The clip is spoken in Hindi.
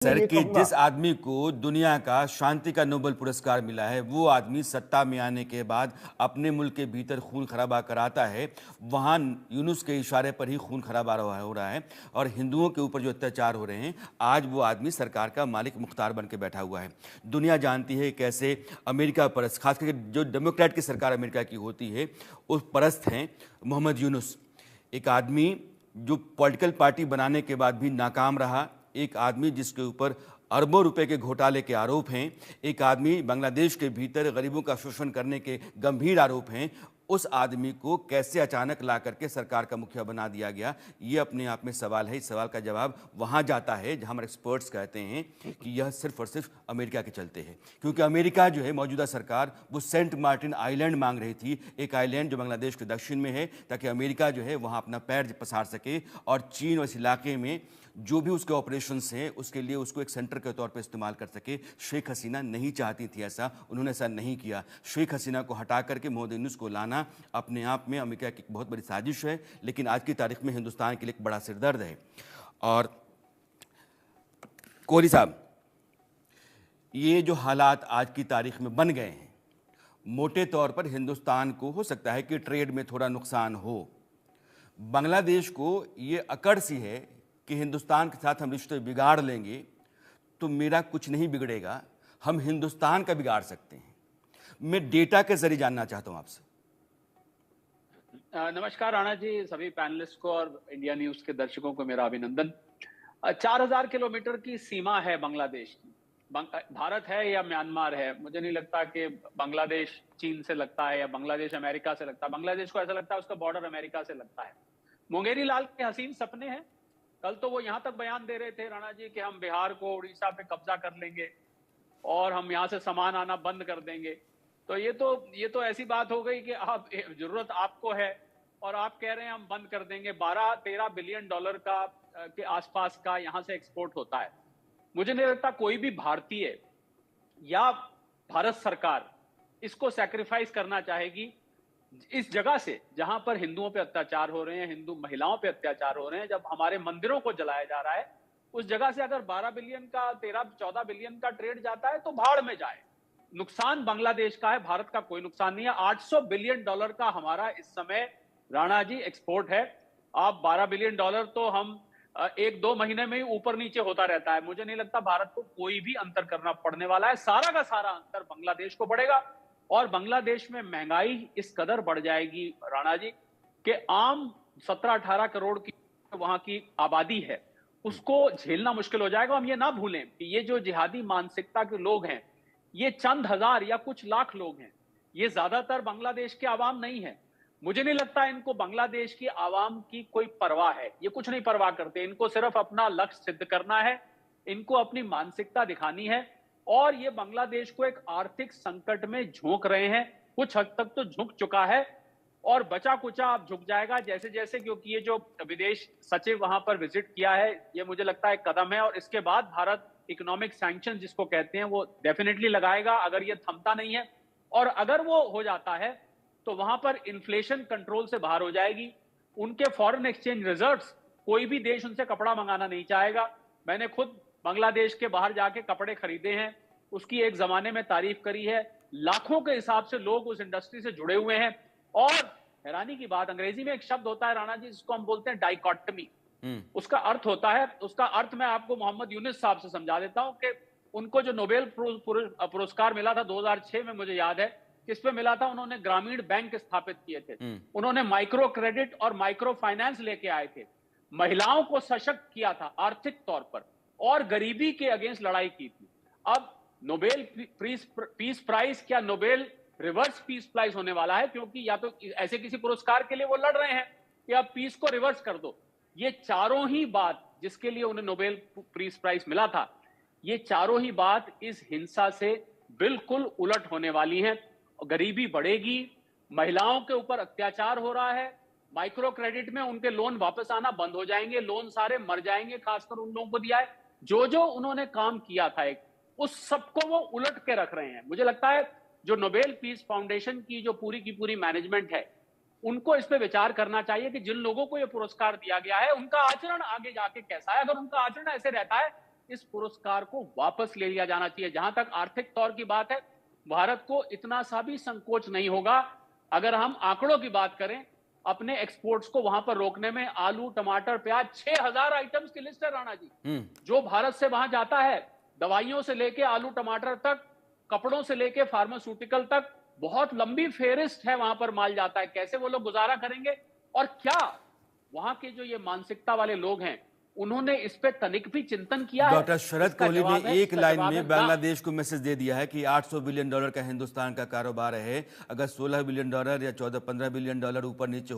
सर ये कि कहूँगा। जिस आदमी को दुनिया का शांति का नोबेल पुरस्कार मिला है, वो आदमी सत्ता में आने के बाद अपने मुल्क के भीतर खून खराबा कराता है। वहाँ यूनुस के इशारे पर ही खून खराबा हो रहा है और हिंदुओं के ऊपर जो अत्याचार हो रहे हैं, आज वो आदमी सरकार का मालिक मुख्तार बन के बैठा हुआ है। दुनिया जानती है कैसे अमेरिका परस्त, खास करके जो डेमोक्रेट की सरकार अमेरिका की होती है, उस परस्त हैं मोहम्मद यूनुस। एक आदमी जो पॉलिटिकल पार्टी बनाने के बाद भी नाकाम रहा, एक आदमी जिसके ऊपर अरबों रुपए के घोटाले के आरोप हैं, एक आदमी बांग्लादेश के भीतर गरीबों का शोषण करने के गंभीर आरोप हैं। उस आदमी को कैसे अचानक ला करके सरकार का मुखिया बना दिया गया, ये अपने आप में सवाल है। इस सवाल का जवाब वहाँ जाता है जहाँ हमारे एक्सपर्ट्स कहते हैं कि यह सिर्फ और सिर्फ अमेरिका के चलते हैं, क्योंकि अमेरिका जो है, मौजूदा सरकार, वो सेंट मार्टिन आइलैंड मांग रही थी, एक आइलैंड जो बांग्लादेश के दक्षिण में है, ताकि अमेरिका जो है वहाँ अपना पैर पसार सके और चीन और इस इलाके में जो भी उसके ऑपरेशंस हैं उसके लिए उसको एक सेंटर के तौर पर इस्तेमाल कर सके। शेख हसीना नहीं चाहती थी ऐसा, उन्होंने ऐसा नहीं किया। शेख हसीना को हटा करके मोहम्मद यूनुस को लाना अपने आप में अमेरिका की बहुत बड़ी साजिश है, लेकिन आज की तारीख में हिंदुस्तान के लिए एक बड़ा सिरदर्द है। और कोहली साहब, ये जो हालात आज की तारीख में बन गए हैं, मोटे तौर पर हिंदुस्तान को हो सकता है कि ट्रेड में थोड़ा नुकसान हो, बांग्लादेश को ये अकड़ सी है कि हिंदुस्तान के साथ हम रिश्ते बिगाड़ लेंगे तो मेरा कुछ नहीं बिगड़ेगा, हम हिंदुस्तान का बिगाड़ सकते हैं। मैं डेटा के जरिए जानना चाहता हूं आपसे। नमस्कार राणा जी, सभी पैनलिस्ट को और इंडिया न्यूज के दर्शकों को मेरा अभिनंदन। 4000 किलोमीटर की सीमा है बांग्लादेश की। भारत है या म्यांमार है, मुझे नहीं लगता कि बांग्लादेश चीन से लगता है या बांग्लादेश अमेरिका से लगता है। बांग्लादेश को ऐसा लगता है उसका बॉर्डर अमेरिका से लगता है। मुंगेरी लाल के हसीन सपने हैं। कल तो वो यहां तक बयान दे रहे थे राणा जी कि हम बिहार को, उड़ीसा पे कब्जा कर लेंगे और हम यहां से सामान आना बंद कर देंगे। तो ये तो ऐसी बात हो गई कि आप, जरूरत आपको है और आप कह रहे हैं हम बंद कर देंगे। 12-13 बिलियन डॉलर का के आसपास का यहां से एक्सपोर्ट होता है। मुझे नहीं लगता कोई भी भारतीय या भारत सरकार इसको सैक्रिफाइस करना चाहेगी इस जगह से जहां पर हिंदुओं पे अत्याचार हो रहे हैं, हिंदू महिलाओं पे अत्याचार हो रहे हैं, जब हमारे मंदिरों को जलाया जा रहा है। उस जगह से अगर 12 बिलियन का, 13-14 बिलियन का ट्रेड जाता है तो भाड़ में जाए। नुकसान बांग्लादेश का है, भारत का कोई नुकसान नहीं है। 800 बिलियन डॉलर का हमारा इस समय राणा जी एक्सपोर्ट है। आप 12 बिलियन डॉलर तो हम 1-2 महीने में ही ऊपर नीचे होता रहता है। मुझे नहीं लगता भारत को कोई भी अंतर करना पड़ने वाला है। सारा का सारा अंतर बांग्लादेश को पड़ेगा और बांग्लादेश में महंगाई इस कदर बढ़ जाएगी राणा जी कि आम 17-18 करोड़ की वहां की आबादी है, उसको झेलना मुश्किल हो जाएगा। हम ये ना भूलें कि ये जो जिहादी मानसिकता के लोग हैं, ये चंद हजार या कुछ लाख लोग हैं, ये ज्यादातर बांग्लादेश के आवाम नहीं है। मुझे नहीं लगता इनको बांग्लादेश की आवाम की कोई परवाह है। ये कुछ नहीं परवाह करते, इनको सिर्फ अपना लक्ष्य सिद्ध करना है, इनको अपनी मानसिकता दिखानी है और ये बांग्लादेश को एक आर्थिक संकट में झोंक रहे हैं। कुछ हद तक तो झुक चुका है और बचा कुचा अब झुक जाएगा जैसे जैसे, क्योंकि ये जो विदेश सचिव वहां पर विजिट किया है, ये मुझे लगता है एक कदम है और इसके बाद भारत इकोनॉमिक सैंक्शन जिसको कहते हैं वो डेफिनेटली लगाएगा अगर ये थमता नहीं है। और अगर वो हो जाता है तो वहां पर इन्फ्लेशन कंट्रोल से बाहर हो जाएगी। उनके फॉरेन एक्सचेंज रिजर्व्स, कोई भी देश उनसे कपड़ा मंगाना नहीं चाहेगा। मैंने खुद बांग्लादेश के बाहर जाके कपड़े खरीदे हैं, उसकी एक जमाने में तारीफ करी है। लाखों के हिसाब से लोग उस इंडस्ट्री से जुड़े हुए हैं और हैरानी की बात, अंग्रेजी में एक शब्द होता है राणा जी जिसको हम बोलते हैं डाइकॉटमी। उसका अर्थ होता है, उसका अर्थ मैं आपको मोहम्मद यूनुस साहब से समझा देता हूं कि उनको जो नोबेल पुरस्कार मिला था 2006 में, मुझे याद है किस पे मिला था, उन्होंने ग्रामीण बैंक स्थापित किए थे, उन्होंने माइक्रो क्रेडिट और माइक्रो फाइनेंस लेके आए थे, महिलाओं को सशक्त किया था आर्थिक तौर पर और गरीबी के अगेंस्ट लड़ाई की थी। अब नोबेल पीस प्राइज क्या नोबेल रिवर्स पीस प्राइज होने वाला है, क्योंकि या तो ऐसे किसी पुरस्कार के लिए वो लड़ रहे हैं कि अब पीस को रिवर्स कर दो। ये चारों ही बात जिसके लिए उन्हें नोबेल पीस प्राइज मिला था, ये चारों ही बात इस हिंसा से बिल्कुल उलट होने वाली है। गरीबी बढ़ेगी, महिलाओं के ऊपर अत्याचार हो रहा है, माइक्रो क्रेडिट में उनके लोन वापस आना बंद हो जाएंगे, लोन सारे मर जाएंगे, खासकर उन लोगों को दिया है जो जो उन्होंने काम किया था एक, उस सबको वो उलट के रख रहे हैं। मुझे लगता है जो नोबेल पीस फाउंडेशन की जो पूरी की पूरी मैनेजमेंट है, उनको इस पे विचार करना चाहिए कि जिन लोगों को ये पुरस्कार दिया गया है उनका आचरण आगे जाके कैसा है। अगर उनका आचरण ऐसे रहता है इस पुरस्कार को वापस ले लिया जाना चाहिए। जहां तक आर्थिक तौर की बात है, भारत को इतना सा भी संकोच नहीं होगा। अगर हम आंकड़ों की बात करें, अपने एक्सपोर्ट्स को वहां पर रोकने में आलू, टमाटर, प्याज 6000 आइटम्स की लिस्ट है राणा जी, जो भारत से वहां जाता है। दवाइयों से लेके आलू टमाटर तक, कपड़ों से लेके फार्मास्यूटिकल तक, बहुत लंबी फेहरिस्त है, वहां पर माल जाता है। कैसे वो लोग गुजारा करेंगे? और क्या वहां के जो ये मानसिकता वाले लोग हैं, उन्होंने इस पे तनिक भी चिंतन किया है? डॉक्टर शरद इसका कोहली जवाब ने है, एक इसका लाइन जवाब है में ना। बांग्लादेश को मैसेज दे दिया है कि $800 बिलियन का हिंदुस्तान का कारोबार है। अगर $16 बिलियन या 14-15 बिलियन ऊपर नीचे